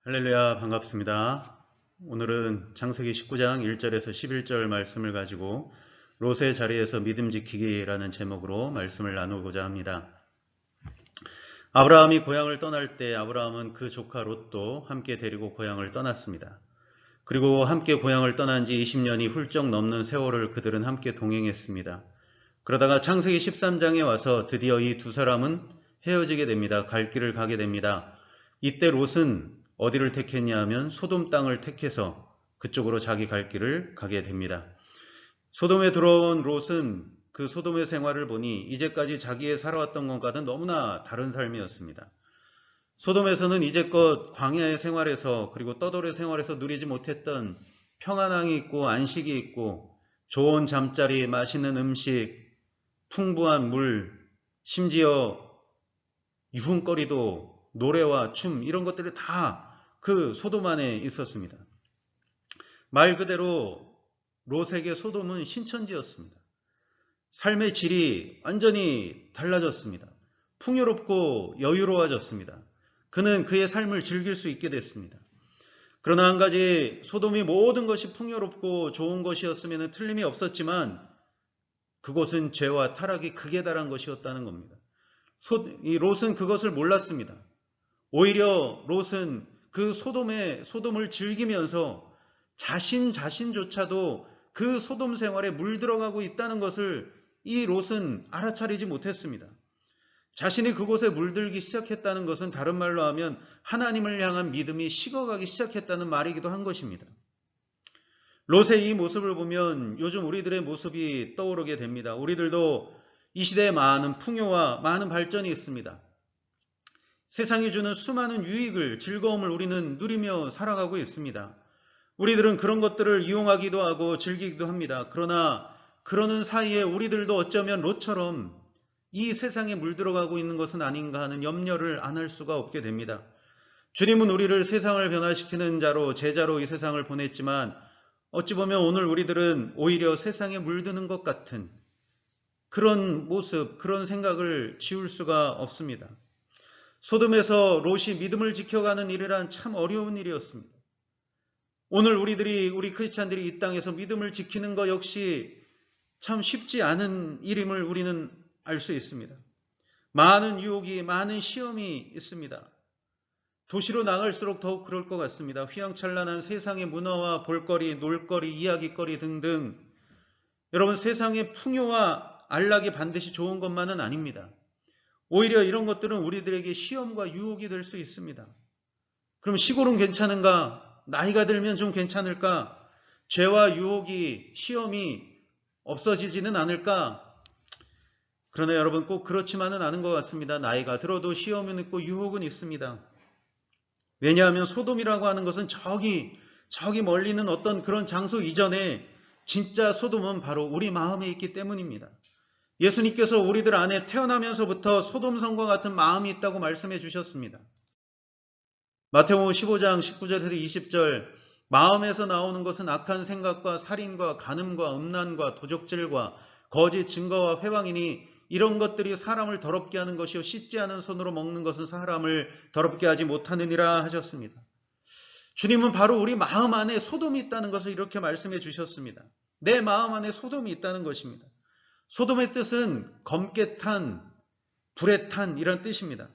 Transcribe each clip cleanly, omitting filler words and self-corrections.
할렐루야, 반갑습니다. 오늘은 창세기 19장 1절에서 11절 말씀을 가지고 롯의 자리에서 믿음 지키기라는 제목으로 말씀을 나누고자 합니다. 아브라함이 고향을 떠날 때 아브라함은 그 조카 롯도 함께 데리고 고향을 떠났습니다. 그리고 함께 고향을 떠난 지 20년이 훌쩍 넘는 세월을 그들은 함께 동행했습니다. 그러다가 창세기 13장에 와서 드디어 이 두 사람은 헤어지게 됩니다. 갈 길을 가게 됩니다. 이때 롯은 어디를 택했냐 하면 소돔 땅을 택해서 그쪽으로 자기 갈 길을 가게 됩니다. 소돔에 들어온 롯은 그 소돔의 생활을 보니 이제까지 자기의 살아왔던 것과는 너무나 다른 삶이었습니다. 소돔에서는 이제껏 광야의 생활에서 그리고 떠돌의 생활에서 누리지 못했던 평안함이 있고 안식이 있고 좋은 잠자리, 맛있는 음식, 풍부한 물, 심지어 유흥거리도 노래와 춤 이런 것들이 다 그 소돔 안에 있었습니다. 말 그대로 롯에게 소돔은 신천지였습니다. 삶의 질이 완전히 달라졌습니다. 풍요롭고 여유로워졌습니다. 그는 그의 삶을 즐길 수 있게 됐습니다. 그러나 한 가지 소돔이 모든 것이 풍요롭고 좋은 것이었으면 틀림이 없었지만 그곳은 죄와 타락이 극에 달한 것이었다는 겁니다. 이 롯은 그것을 몰랐습니다. 오히려 롯은 그 소돔을 즐기면서 자신조차도 그 소돔 생활에 물들어가고 있다는 것을 이 롯은 알아차리지 못했습니다. 자신이 그곳에 물들기 시작했다는 것은 다른 말로 하면 하나님을 향한 믿음이 식어가기 시작했다는 말이기도 한 것입니다. 롯의 이 모습을 보면 요즘 우리들의 모습이 떠오르게 됩니다. 우리들도 이 시대에 많은 풍요와 많은 발전이 있습니다. 세상이 주는 수많은 유익을, 즐거움을 우리는 누리며 살아가고 있습니다. 우리들은 그런 것들을 이용하기도 하고 즐기기도 합니다. 그러나 그러는 사이에 우리들도 어쩌면 롯처럼 이 세상에 물들어가고 있는 것은 아닌가 하는 염려를 안 할 수가 없게 됩니다. 주님은 우리를 세상을 변화시키는 자로, 제자로 이 세상을 보냈지만 어찌 보면 오늘 우리들은 오히려 세상에 물드는 것 같은 그런 모습, 그런 생각을 지울 수가 없습니다. 소돔에서 롯이 믿음을 지켜가는 일이란 참 어려운 일이었습니다. 오늘 우리 크리스찬들이 이 땅에서 믿음을 지키는 것 역시 참 쉽지 않은 일임을 우리는 알 수 있습니다. 많은 유혹이, 많은 시험이 있습니다. 도시로 나갈수록 더욱 그럴 것 같습니다. 휘황찬란한 세상의 문화와 볼거리, 놀거리, 이야기거리 등등. 여러분, 세상의 풍요와 안락이 반드시 좋은 것만은 아닙니다. 오히려 이런 것들은 우리들에게 시험과 유혹이 될 수 있습니다. 그럼 시골은 괜찮은가? 나이가 들면 좀 괜찮을까? 죄와 유혹이, 시험이 없어지지는 않을까? 그러나 여러분 꼭 그렇지만은 않은 것 같습니다. 나이가 들어도 시험은 있고 유혹은 있습니다. 왜냐하면 소돔이라고 하는 것은 저기 멀리 있는 어떤 그런 장소 이전에 진짜 소돔은 바로 우리 마음에 있기 때문입니다. 예수님께서 우리들 안에 태어나면서부터 소돔성과 같은 마음이 있다고 말씀해 주셨습니다. 마태복음 15장 19절에서 20절 마음에서 나오는 것은 악한 생각과 살인과 간음과 음란과 도적질과 거짓 증거와 회방이니 이런 것들이 사람을 더럽게 하는 것이요 씻지 않은 손으로 먹는 것은 사람을 더럽게 하지 못하느니라 하셨습니다. 주님은 바로 우리 마음 안에 소돔이 있다는 것을 이렇게 말씀해 주셨습니다. 내 마음 안에 소돔이 있다는 것입니다. 소돔의 뜻은 검게 탄, 불에 탄 이런 뜻입니다.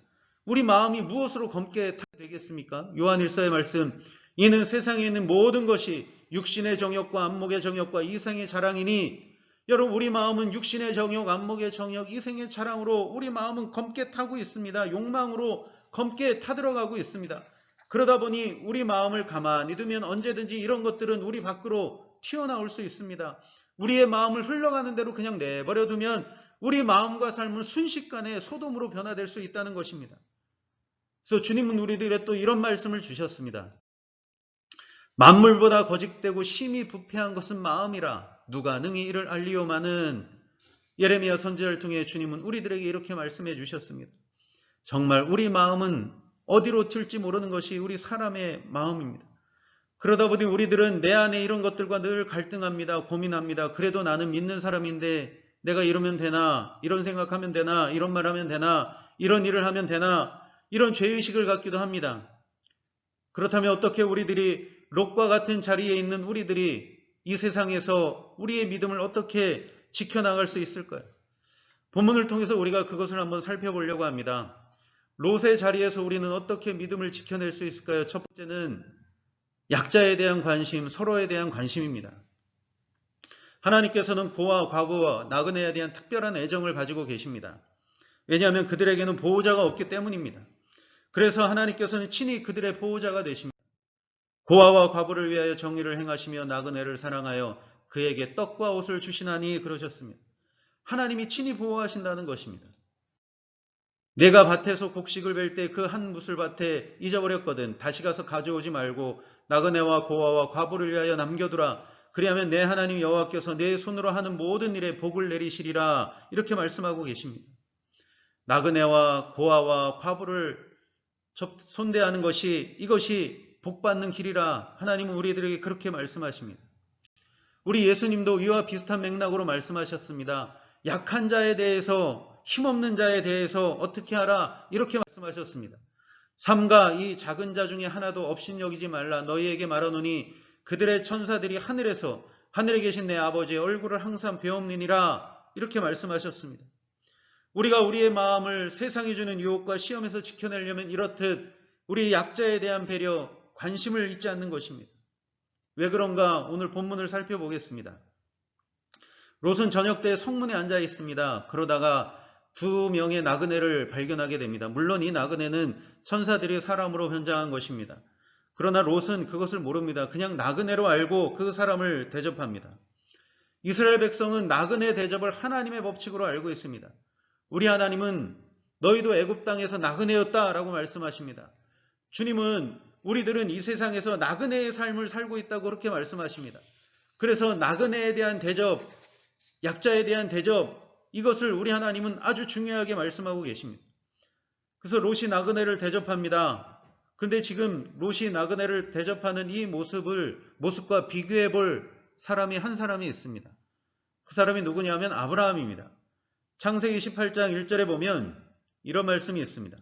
우리 마음이 무엇으로 검게 타게 되겠습니까? 요한일서의 말씀, 이는 세상에 있는 모든 것이 육신의 정욕과 안목의 정욕과 이생의 자랑이니 여러분 우리 마음은 육신의 정욕, 안목의 정욕, 이생의 자랑으로 우리 마음은 검게 타고 있습니다. 욕망으로 검게 타들어가고 있습니다. 그러다 보니 우리 마음을 가만히 두면 언제든지 이런 것들은 우리 밖으로 튀어나올 수 있습니다. 우리의 마음을 흘러가는 대로 그냥 내버려 두면 우리 마음과 삶은 순식간에 소돔으로 변화될 수 있다는 것입니다. 그래서 주님은 우리들에게 또 이런 말씀을 주셨습니다. 만물보다 거짓되고 심히 부패한 것은 마음이라 누가 능히 이를 알리오마는 예레미야 선지자를 통해 주님은 우리들에게 이렇게 말씀해 주셨습니다. 정말 우리 마음은 어디로 튈지 모르는 것이 우리 사람의 마음입니다. 그러다 보니 우리들은 내 안에 이런 것들과 늘 갈등합니다. 고민합니다. 그래도 나는 믿는 사람인데 내가 이러면 되나? 이런 생각하면 되나? 이런 말 하면 되나? 이런 일을 하면 되나? 이런 죄의식을 갖기도 합니다. 그렇다면 어떻게 우리들이 롯과 같은 자리에 있는 우리들이 이 세상에서 우리의 믿음을 어떻게 지켜나갈 수 있을까요? 본문을 통해서 우리가 그것을 한번 살펴보려고 합니다. 롯의 자리에서 우리는 어떻게 믿음을 지켜낼 수 있을까요? 첫 번째는 약자에 대한 관심, 서로에 대한 관심입니다. 하나님께서는 고아, 과부와 나그네에 대한 특별한 애정을 가지고 계십니다. 왜냐하면 그들에게는 보호자가 없기 때문입니다. 그래서 하나님께서는 친히 그들의 보호자가 되십니다. 고아와 과부를 위하여 정의를 행하시며 나그네를 사랑하여 그에게 떡과 옷을 주시나니 그러셨습니다. 하나님이 친히 보호하신다는 것입니다. 내가 밭에서 곡식을 벨 때 그 한 무슬밭에 잊어버렸거든. 다시 가서 가져오지 말고 나그네와 고아와 과부를 위하여 남겨두라. 그리하면 내 하나님 여호와께서 내 손으로 하는 모든 일에 복을 내리시리라. 이렇게 말씀하고 계십니다. 나그네와 고아와 과부를 손대하는 것이 이것이 복받는 길이라 하나님은 우리들에게 그렇게 말씀하십니다. 우리 예수님도 이와 비슷한 맥락으로 말씀하셨습니다. 약한 자에 대해서 힘없는 자에 대해서 어떻게 하라 이렇게 말씀하셨습니다. 삼가 이 작은 자 중에 하나도 업신여기지 말라. 너희에게 말하노니 그들의 천사들이 하늘에 계신 내 아버지의 얼굴을 항상 배움느니라 이렇게 말씀하셨습니다. 우리가 우리의 마음을 세상이 주는 유혹과 시험에서 지켜내려면 이렇듯 우리 약자에 대한 배려, 관심을 잊지 않는 것입니다. 왜 그런가 오늘 본문을 살펴보겠습니다. 롯은 저녁 때 성문에 앉아 있습니다. 그러다가 두 명의 나그네를 발견하게 됩니다. 물론 이 나그네는 천사들이 사람으로 변장한 것입니다. 그러나 롯은 그것을 모릅니다. 그냥 나그네로 알고 그 사람을 대접합니다. 이스라엘 백성은 나그네 대접을 하나님의 법칙으로 알고 있습니다. 우리 하나님은 너희도 애굽 땅에서 나그네였다라고 말씀하십니다. 주님은 우리들은 이 세상에서 나그네의 삶을 살고 있다고 그렇게 말씀하십니다. 그래서 나그네에 대한 대접, 약자에 대한 대접, 이것을 우리 하나님은 아주 중요하게 말씀하고 계십니다. 그래서 롯이 나그네를 대접합니다. 그런데 지금 롯이 나그네를 대접하는 이 모습과 비교해 볼 사람이 한 사람이 있습니다. 그 사람이 누구냐면 아브라함입니다. 창세기 18장 1절에 보면 이런 말씀이 있습니다.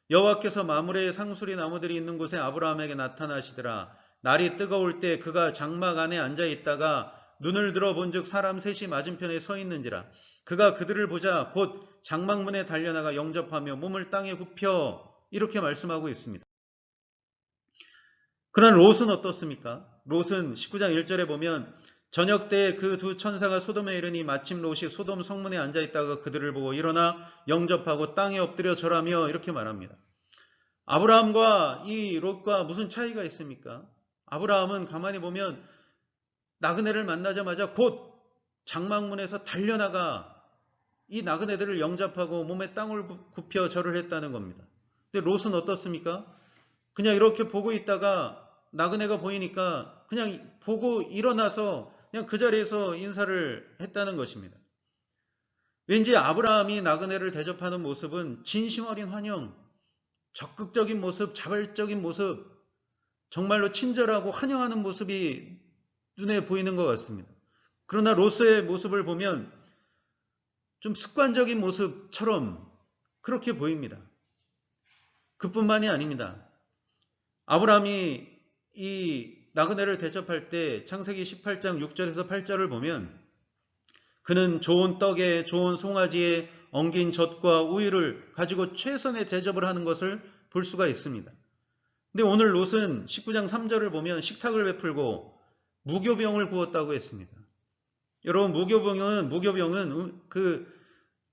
여호와께서 마므레의 상수리 나무들이 있는 곳에 아브라함에게 나타나시더라. 날이 뜨거울 때 그가 장막 안에 앉아 있다가 눈을 들어 본즉 사람 셋이 맞은편에 서 있는지라. 그가 그들을 보자 곧 장막문에 달려나가 영접하며 몸을 땅에 굽혀 이렇게 말씀하고 있습니다. 그러나 롯은 어떻습니까? 롯은 19장 1절에 보면 저녁 때 그 두 천사가 소돔에 이르니 마침 롯이 소돔 성문에 앉아 있다가 그들을 보고 일어나 영접하고 땅에 엎드려 절하며 이렇게 말합니다. 아브라함과 이 롯과 무슨 차이가 있습니까? 아브라함은 가만히 보면 나그네를 만나자마자 곧 장막문에서 달려나가 이 나그네들을 영접하고 몸에 땅을 굽혀 절을 했다는 겁니다. 근데 롯은 어떻습니까? 그냥 이렇게 보고 있다가 나그네가 보이니까 그냥 보고 일어나서 그냥 그 자리에서 인사를 했다는 것입니다. 왠지 아브라함이 나그네를 대접하는 모습은 진심 어린 환영, 적극적인 모습, 자발적인 모습, 정말로 친절하고 환영하는 모습이 눈에 보이는 것 같습니다. 그러나 롯의 모습을 보면 좀 습관적인 모습처럼 그렇게 보입니다. 그뿐만이 아닙니다. 아브라함이 이 나그네를 대접할 때 창세기 18장 6절에서 8절을 보면 그는 좋은 떡에 좋은 송아지에 엉긴 젖과 우유를 가지고 최선의 대접을 하는 것을 볼 수가 있습니다. 근데 오늘 롯은 19장 3절을 보면 식탁을 베풀고 무교병을 구웠다고 했습니다. 여러분 무교병은 그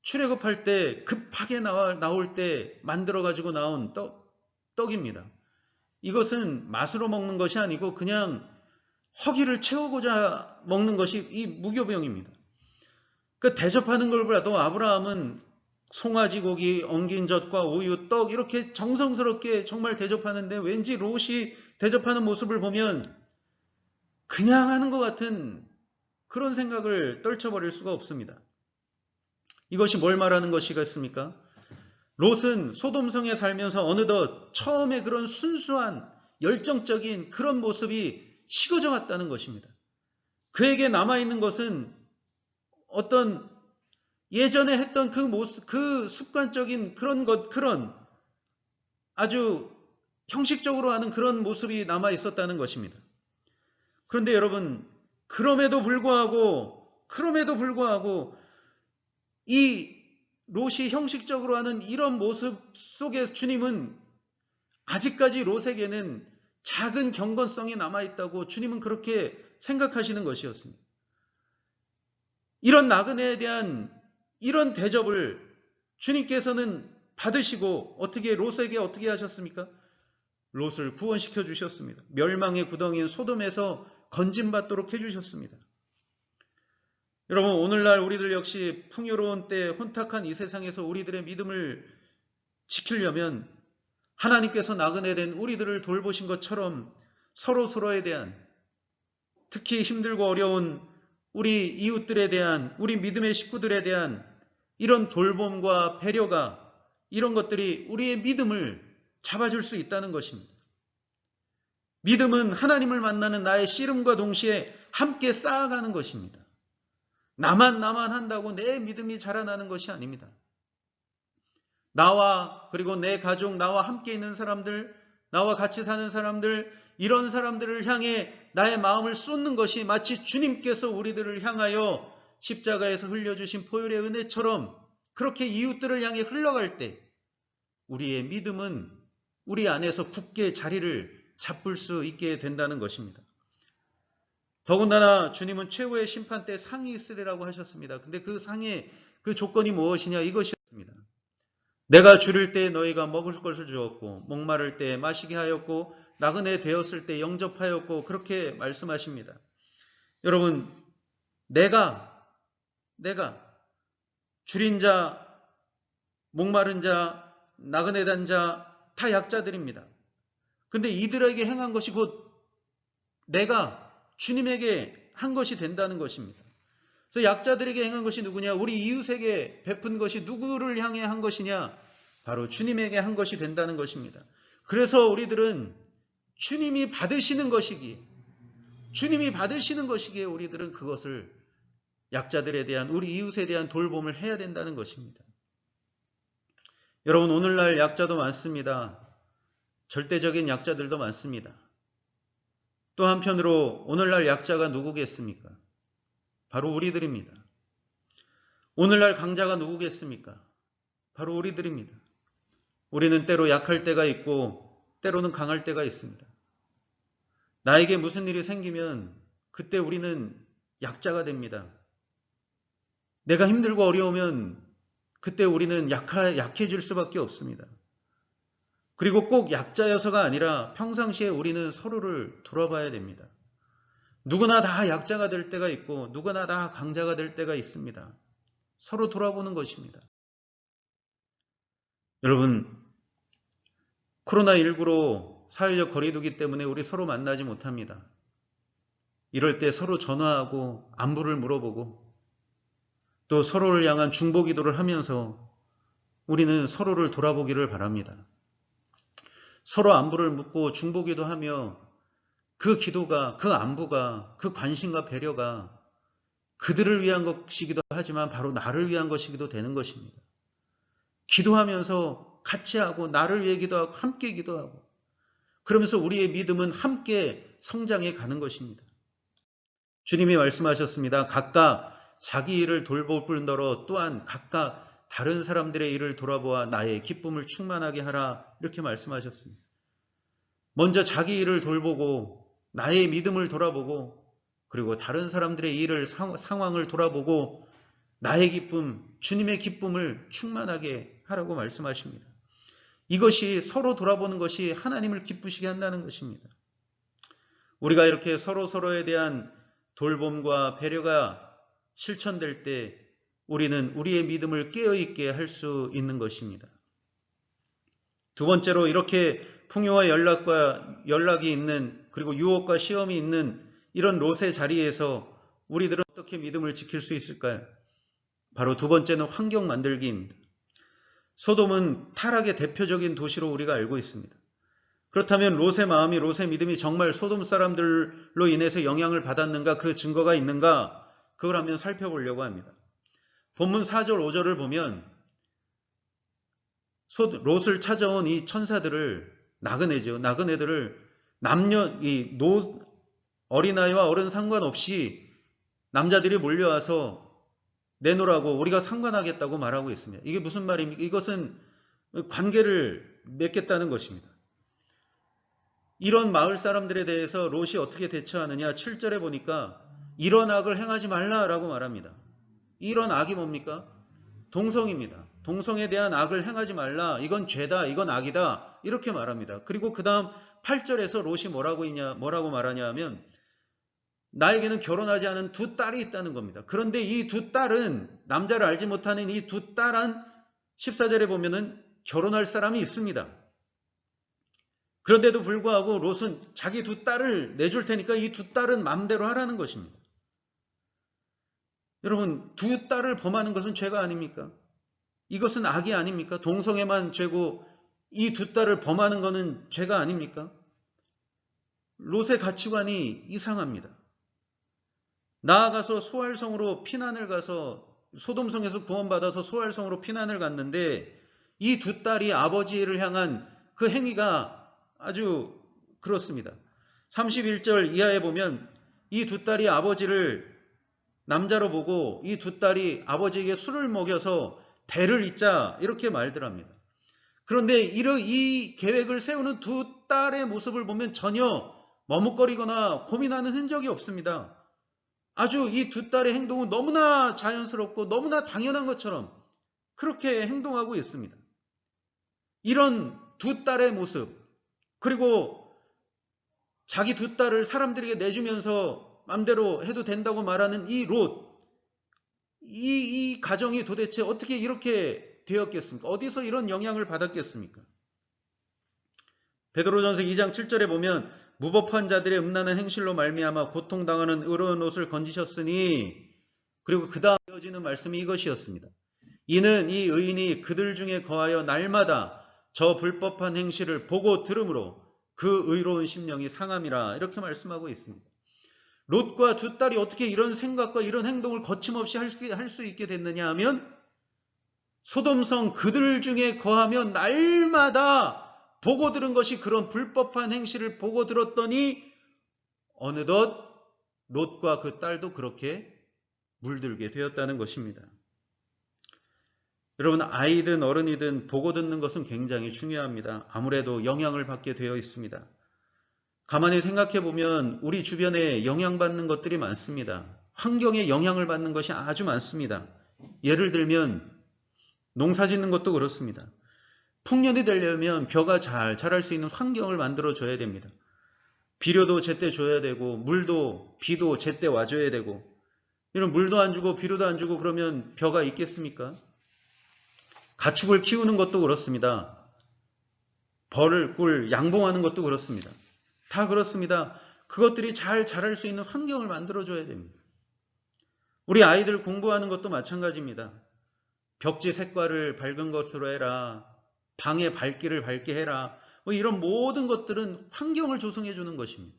출애굽할 때 급하게 나올 때 만들어 가지고 나온 떡입니다. 이것은 맛으로 먹는 것이 아니고 그냥 허기를 채우고자 먹는 것이 이 무교병입니다. 그 대접하는 걸 봐도 아브라함은 송아지 고기, 엉긴 젖과 우유, 떡 이렇게 정성스럽게 정말 대접하는데 왠지 롯이 대접하는 모습을 보면 그냥 하는 것 같은 그런 생각을 떨쳐버릴 수가 없습니다. 이것이 뭘 말하는 것이겠습니까? 롯은 소돔성에 살면서 어느덧 처음에 그런 순수한 열정적인 그런 모습이 식어져 갔다는 것입니다. 그에게 남아있는 것은 어떤 예전에 했던 그 모습, 그 습관적인 그런 아주 형식적으로 하는 그런 모습이 남아 있었다는 것입니다. 그런데 여러분, 그럼에도 불구하고 이 롯이 형식적으로 하는 이런 모습 속에 주님은 아직까지 롯에게는 작은 경건성이 남아있다고 주님은 그렇게 생각하시는 것이었습니다. 이런 나그네에 대한 이런 대접을 주님께서는 받으시고 롯에게 어떻게 하셨습니까? 롯을 구원시켜 주셨습니다. 멸망의 구덩이인 소돔에서 건짐받도록 해주셨습니다. 여러분, 오늘날 우리들 역시 풍요로운 때 혼탁한 이 세상에서 우리들의 믿음을 지키려면 하나님께서 나그네된 우리들을 돌보신 것처럼 서로에 대한, 특히 힘들고 어려운 우리 이웃들에 대한, 우리 믿음의 식구들에 대한 이런 돌봄과 배려가, 이런 것들이 우리의 믿음을 잡아줄 수 있다는 것입니다. 믿음은 하나님을 만나는 나의 씨름과 동시에 함께 쌓아가는 것입니다. 나만 한다고 내 믿음이 자라나는 것이 아닙니다. 나와, 그리고 내 가족, 나와 함께 있는 사람들, 나와 같이 사는 사람들, 이런 사람들을 향해 나의 마음을 쏟는 것이 마치 주님께서 우리들을 향하여 십자가에서 흘려주신 보혈의 은혜처럼 그렇게 이웃들을 향해 흘러갈 때 우리의 믿음은 우리 안에서 굳게 자리를 잡을 수 있게 된다는 것입니다. 더군다나 주님은 최후의 심판 때 상이 있으리라고 하셨습니다. 근데 그 상의 그 조건이 무엇이냐, 이것이었습니다. 내가 줄일 때 너희가 먹을 것을 주었고, 목마를 때 마시게 하였고, 나그네 되었을 때 영접하였고, 그렇게 말씀하십니다. 여러분, 내가 줄인 자, 목마른 자, 나그네 된 자 다 약자들입니다. 근데 이들에게 행한 것이 곧 내가 주님에게 한 것이 된다는 것입니다. 그래서 약자들에게 행한 것이 누구냐? 우리 이웃에게 베푼 것이 누구를 향해 한 것이냐? 바로 주님에게 한 것이 된다는 것입니다. 그래서 우리들은 주님이 받으시는 것이기에 우리들은 그것을, 약자들에 대한, 우리 이웃에 대한 돌봄을 해야 된다는 것입니다. 여러분, 오늘날 약자도 많습니다. 절대적인 약자들도 많습니다. 또 한편으로 오늘날 약자가 누구겠습니까? 바로 우리들입니다. 오늘날 강자가 누구겠습니까? 바로 우리들입니다. 우리는 때로 약할 때가 있고 때로는 강할 때가 있습니다. 나에게 무슨 일이 생기면 그때 우리는 약자가 됩니다. 내가 힘들고 어려우면 그때 우리는 약해질 수밖에 없습니다. 그리고 꼭 약자여서가 아니라 평상시에 우리는 서로를 돌아봐야 됩니다. 누구나 다 약자가 될 때가 있고 누구나 다 강자가 될 때가 있습니다. 서로 돌아보는 것입니다. 여러분, 코로나19로 사회적 거리두기 때문에 우리 서로 만나지 못합니다. 이럴 때 서로 전화하고 안부를 물어보고 또 서로를 향한 중보기도를 하면서 우리는 서로를 돌아보기를 바랍니다. 서로 안부를 묻고 중보기도 하며 그 기도가, 그 안부가, 그 관심과 배려가 그들을 위한 것이기도 하지만 바로 나를 위한 것이기도 되는 것입니다. 기도하면서 같이 하고 나를 위해 기도하고 함께 기도하고 그러면서 우리의 믿음은 함께 성장해 가는 것입니다. 주님이 말씀하셨습니다. 각각 자기 일을 돌볼 뿐더러 또한 각각 다른 사람들의 일을 돌아보아 나의 기쁨을 충만하게 하라, 이렇게 말씀하셨습니다. 먼저 자기 일을 돌보고 나의 믿음을 돌아보고 그리고 다른 사람들의 일을, 상황을 돌아보고 나의 기쁨, 주님의 기쁨을 충만하게 하라고 말씀하십니다. 이것이, 서로 돌아보는 것이 하나님을 기쁘시게 한다는 것입니다. 우리가 이렇게 서로에 대한 돌봄과 배려가 실천될 때 우리는 우리의 믿음을 깨어있게 할 수 있는 것입니다. 두 번째로, 이렇게 풍요와 연락이 있는, 그리고 유혹과 시험이 있는 이런 롯의 자리에서 우리들은 어떻게 믿음을 지킬 수 있을까요? 바로 두 번째는 환경 만들기입니다. 소돔은 타락의 대표적인 도시로 우리가 알고 있습니다. 그렇다면 롯의 마음이, 롯의 믿음이 정말 소돔 사람들로 인해서 영향을 받았는가, 그 증거가 있는가, 그걸 한번 살펴보려고 합니다. 본문 4절 5절을 보면 롯을 찾아온 이 천사들을 나그네죠. 나그네들을 어린아이와 어른 상관없이 남자들이 몰려와서 내놓으라고 우리가 상관하겠다고 말하고 있습니다. 이게 무슨 말입니까? 이것은 관계를 맺겠다는 것입니다. 이런 마을 사람들에 대해서 롯이 어떻게 대처하느냐? 7절에 보니까 이런 악을 행하지 말라라고 말합니다. 이런 악이 뭡니까? 동성입니다. 동성에 대한 악을 행하지 말라. 이건 죄다. 이건 악이다. 이렇게 말합니다. 그리고 그 다음 8절에서 롯이 뭐라고 말하냐 하면 나에게는 결혼하지 않은 두 딸이 있다는 겁니다. 그런데 이 두 딸은 남자를 알지 못하는 이 두 딸은 14절에 보면은 결혼할 사람이 있습니다. 그런데도 불구하고 롯은 자기 두 딸을 내줄 테니까 이 두 딸은 마음대로 하라는 것입니다. 여러분, 두 딸을 범하는 것은 죄가 아닙니까? 이것은 악이 아닙니까? 동성애만 죄고 이 두 딸을 범하는 것은 죄가 아닙니까? 롯의 가치관이 이상합니다. 나아가서 소알성으로 피난을 가서 소돔성에서 구원받아서 소알성으로 피난을 갔는데 이 두 딸이 아버지를 향한 그 행위가 아주 그렇습니다. 31절 이하에 보면 이 두 딸이 아버지를 남자로 보고 이 두 딸이 아버지에게 술을 먹여서 대를 잇자 이렇게 말들 합니다. 그런데 이 계획을 세우는 두 딸의 모습을 보면 전혀 머뭇거리거나 고민하는 흔적이 없습니다. 아주 이 두 딸의 행동은 너무나 자연스럽고 너무나 당연한 것처럼 그렇게 행동하고 있습니다. 이런 두 딸의 모습, 그리고 자기 두 딸을 사람들에게 내주면서 맘대로 해도 된다고 말하는 이 롯, 이 가정이 도대체 어떻게 이렇게 되었겠습니까? 어디서 이런 영향을 받았겠습니까? 베드로전서 2장 7절에 보면 무법한 자들의 음란한 행실로 말미암아 고통당하는 의로운 롯을 건지셨으니, 그리고 그 다음 이어지는 말씀이 이것이었습니다. 이는 이 의인이 그들 중에 거하여 날마다 저 불법한 행실을 보고 들으므로 그 의로운 심령이 상함이라 이렇게 말씀하고 있습니다. 롯과 두 딸이 어떻게 이런 생각과 이런 행동을 거침없이 할 수 있게 됐느냐 하면 소돔성 그들 중에 거하며 날마다 보고 들은 것이 그런 불법한 행실을 보고 들었더니 어느덧 롯과 그 딸도 그렇게 물들게 되었다는 것입니다. 여러분, 아이든 어른이든 보고 듣는 것은 굉장히 중요합니다. 아무래도 영향을 받게 되어 있습니다. 가만히 생각해 보면 우리 주변에 영향받는 것들이 많습니다. 환경에 영향을 받는 것이 아주 많습니다. 예를 들면 농사 짓는 것도 그렇습니다. 풍년이 되려면 벼가 잘 자랄 수 있는 환경을 만들어 줘야 됩니다. 비료도 제때 줘야 되고 비도 제때 와줘야 되고, 이런 물도 안 주고 비료도 안 주고 그러면 벼가 있겠습니까? 가축을 키우는 것도 그렇습니다. 벌을 꿀 양봉하는 것도 그렇습니다. 다 그렇습니다. 그것들이 잘 자랄 수 있는 환경을 만들어줘야 됩니다. 우리 아이들 공부하는 것도 마찬가지입니다. 벽지 색깔을 밝은 것으로 해라. 방의 밝기를 밝게 해라. 이런 모든 것들은 환경을 조성해 주는 것입니다.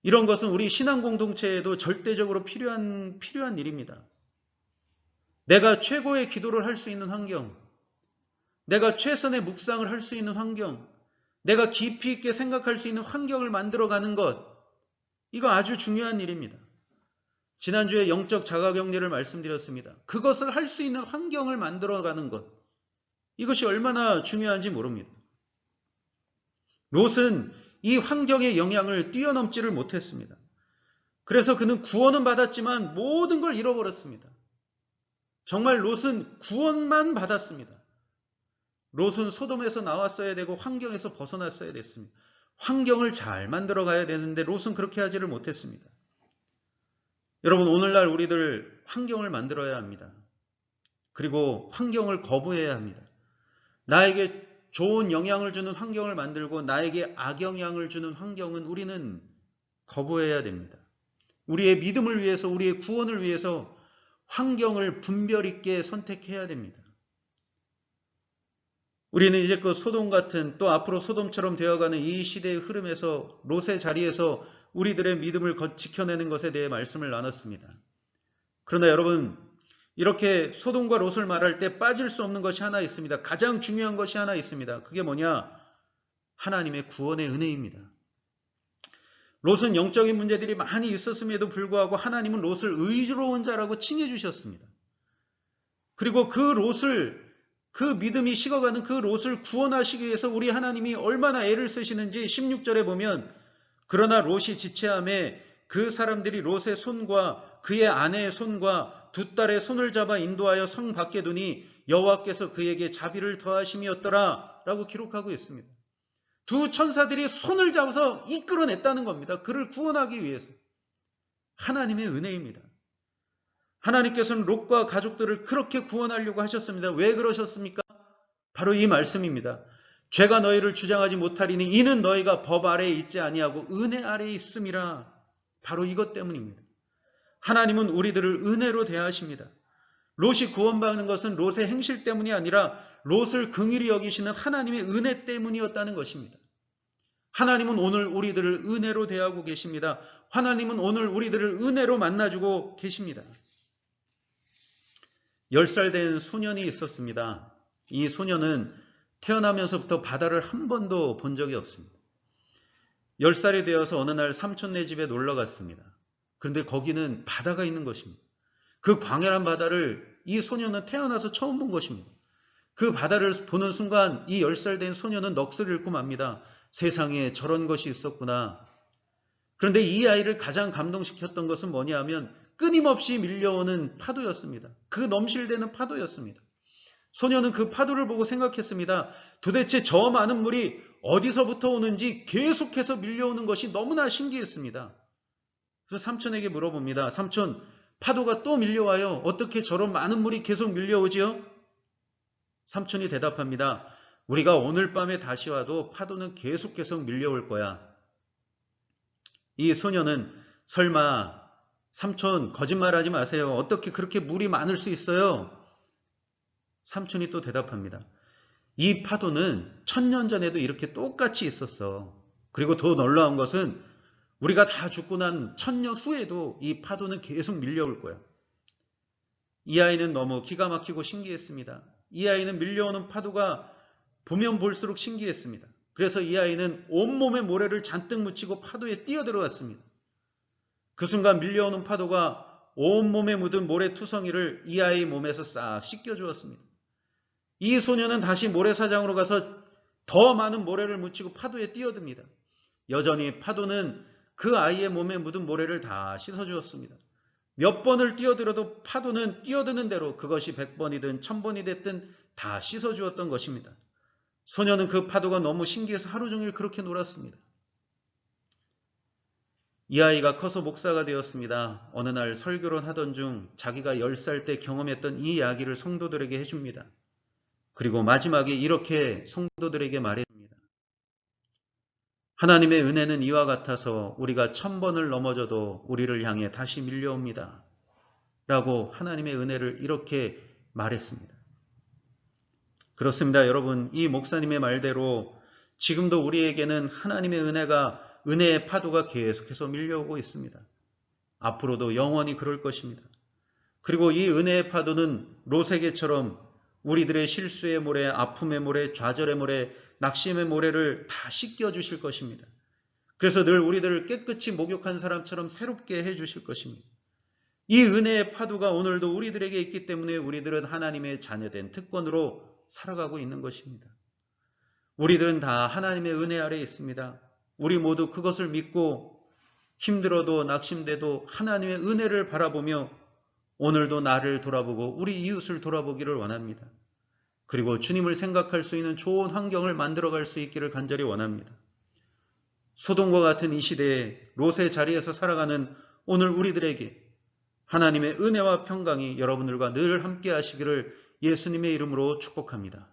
이런 것은 우리 신앙 공동체에도 절대적으로 필요한 일입니다. 내가 최고의 기도를 할 수 있는 환경, 내가 최선의 묵상을 할 수 있는 환경, 내가 깊이 있게 생각할 수 있는 환경을 만들어가는 것, 이거 아주 중요한 일입니다. 지난주에 영적 자가격리를 말씀드렸습니다. 그것을 할 수 있는 환경을 만들어가는 것, 이것이 얼마나 중요한지 모릅니다. 롯은 이 환경의 영향을 뛰어넘지를 못했습니다. 그래서 그는 구원은 받았지만 모든 걸 잃어버렸습니다. 정말 롯은 구원만 받았습니다. 롯은 소돔에서 나왔어야 되고 환경에서 벗어났어야 됐습니다. 환경을 잘 만들어 가야 되는데 롯은 그렇게 하지를 못했습니다. 여러분, 오늘날 우리들 환경을 만들어야 합니다. 그리고 환경을 거부해야 합니다. 나에게 좋은 영향을 주는 환경을 만들고 나에게 악영향을 주는 환경은 우리는 거부해야 됩니다. 우리의 믿음을 위해서, 우리의 구원을 위해서 환경을 분별 있게 선택해야 됩니다. 우리는 이제 그 소돔 같은, 또 앞으로 소돔처럼 되어가는 이 시대의 흐름에서 롯의 자리에서 우리들의 믿음을 지켜내는 것에 대해 말씀을 나눴습니다. 그러나 여러분, 이렇게 소돔과 롯을 말할 때 빠질 수 없는 것이 하나 있습니다. 가장 중요한 것이 하나 있습니다. 그게 뭐냐? 하나님의 구원의 은혜입니다. 롯은 영적인 문제들이 많이 있었음에도 불구하고 하나님은 롯을 의로운 자라고 칭해 주셨습니다. 그리고 그 믿음이 식어가는 그 롯을 구원하시기 위해서 우리 하나님이 얼마나 애를 쓰시는지 16절에 보면, 그러나 롯이 지체함에 그 사람들이 롯의 손과 그의 아내의 손과 두 딸의 손을 잡아 인도하여 성 밖에 두니 여호와께서 그에게 자비를 더하심이었더라 라고 기록하고 있습니다. 두 천사들이 손을 잡아서 이끌어냈다는 겁니다. 그를 구원하기 위해서. 하나님의 은혜입니다. 하나님께서는 롯과 가족들을 그렇게 구원하려고 하셨습니다. 왜 그러셨습니까? 바로 이 말씀입니다. 죄가 너희를 주장하지 못하리니 이는 너희가 법 아래에 있지 아니하고 은혜 아래에 있음이라. 바로 이것 때문입니다. 하나님은 우리들을 은혜로 대하십니다. 롯이 구원받는 것은 롯의 행실 때문이 아니라 롯을 긍휼히 여기시는 하나님의 은혜 때문이었다는 것입니다. 하나님은 오늘 우리들을 은혜로 대하고 계십니다. 하나님은 오늘 우리들을 은혜로 만나주고 계십니다. 10살 된 소년이 있었습니다. 이 소년은 태어나면서부터 바다를 한 번도 본 적이 없습니다. 10살이 되어서 어느 날 삼촌네 집에 놀러 갔습니다. 그런데 거기는 바다가 있는 것입니다. 그 광활한 바다를 이 소년은 태어나서 처음 본 것입니다. 그 바다를 보는 순간 이 10살 된 소년은 넋을 잃고 맙니다. 세상에 저런 것이 있었구나. 그런데 이 아이를 가장 감동시켰던 것은 뭐냐 하면 끊임없이 밀려오는 파도였습니다. 그 넘실대는 파도였습니다. 소년은 그 파도를 보고 생각했습니다. 도대체 저 많은 물이 어디서부터 오는지 계속해서 밀려오는 것이 너무나 신기했습니다. 그래서 삼촌에게 물어봅니다. 삼촌, 파도가 또 밀려와요. 어떻게 저런 많은 물이 계속 밀려오지요? 삼촌이 대답합니다. 우리가 오늘 밤에 다시 와도 파도는 계속 밀려올 거야. 이 소년은 설마 삼촌 거짓말하지 마세요. 어떻게 그렇게 물이 많을 수 있어요? 삼촌이 또 대답합니다. 이 파도는 1000년 전에도 이렇게 똑같이 있었어. 그리고 더 놀라운 것은 우리가 다 죽고 난 1000년 후에도 이 파도는 계속 밀려올 거야. 이 아이는 너무 기가 막히고 신기했습니다. 이 아이는 밀려오는 파도가 보면 볼수록 신기했습니다. 그래서 이 아이는 온몸에 모래를 잔뜩 묻히고 파도에 뛰어들어갔습니다. 그 순간 밀려오는 파도가 온몸에 묻은 모래투성이를 이 아이의 몸에서 싹 씻겨주었습니다. 이 소녀는 다시 모래사장으로 가서 더 많은 모래를 묻히고 파도에 뛰어듭니다. 여전히 파도는 그 아이의 몸에 묻은 모래를 다 씻어주었습니다. 몇 번을 뛰어들어도 파도는 뛰어드는 대로 그것이 100번이든 1000번이 됐든 다 씻어주었던 것입니다. 소녀는 그 파도가 너무 신기해서 하루 종일 그렇게 놀았습니다. 이 아이가 커서 목사가 되었습니다. 어느 날 설교를 하던 중 자기가 10살 때 경험했던 이 이야기를 성도들에게 해줍니다. 그리고 마지막에 이렇게 성도들에게 말해줍니다. 하나님의 은혜는 이와 같아서 우리가 1000번을 넘어져도 우리를 향해 다시 밀려옵니다. 라고 하나님의 은혜를 이렇게 말했습니다. 그렇습니다. 여러분, 이 목사님의 말대로 지금도 우리에게는 하나님의 은혜의 파도가 계속해서 밀려오고 있습니다. 앞으로도 영원히 그럴 것입니다. 그리고 이 은혜의 파도는 롯에게처럼 우리들의 실수의 모래, 아픔의 모래, 좌절의 모래, 낙심의 모래를 다 씻겨주실 것입니다. 그래서 늘 우리들을 깨끗이 목욕한 사람처럼 새롭게 해주실 것입니다. 이 은혜의 파도가 오늘도 우리들에게 있기 때문에 우리들은 하나님의 자녀된 특권으로 살아가고 있는 것입니다. 우리들은 다 하나님의 은혜 아래에 있습니다. 우리 모두 그것을 믿고 힘들어도 낙심돼도 하나님의 은혜를 바라보며 오늘도 나를 돌아보고 우리 이웃을 돌아보기를 원합니다. 그리고 주님을 생각할 수 있는 좋은 환경을 만들어갈 수 있기를 간절히 원합니다. 소돔과 같은 이 시대에 롯의 자리에서 살아가는 오늘 우리들에게 하나님의 은혜와 평강이 여러분들과 늘 함께 하시기를 예수님의 이름으로 축복합니다.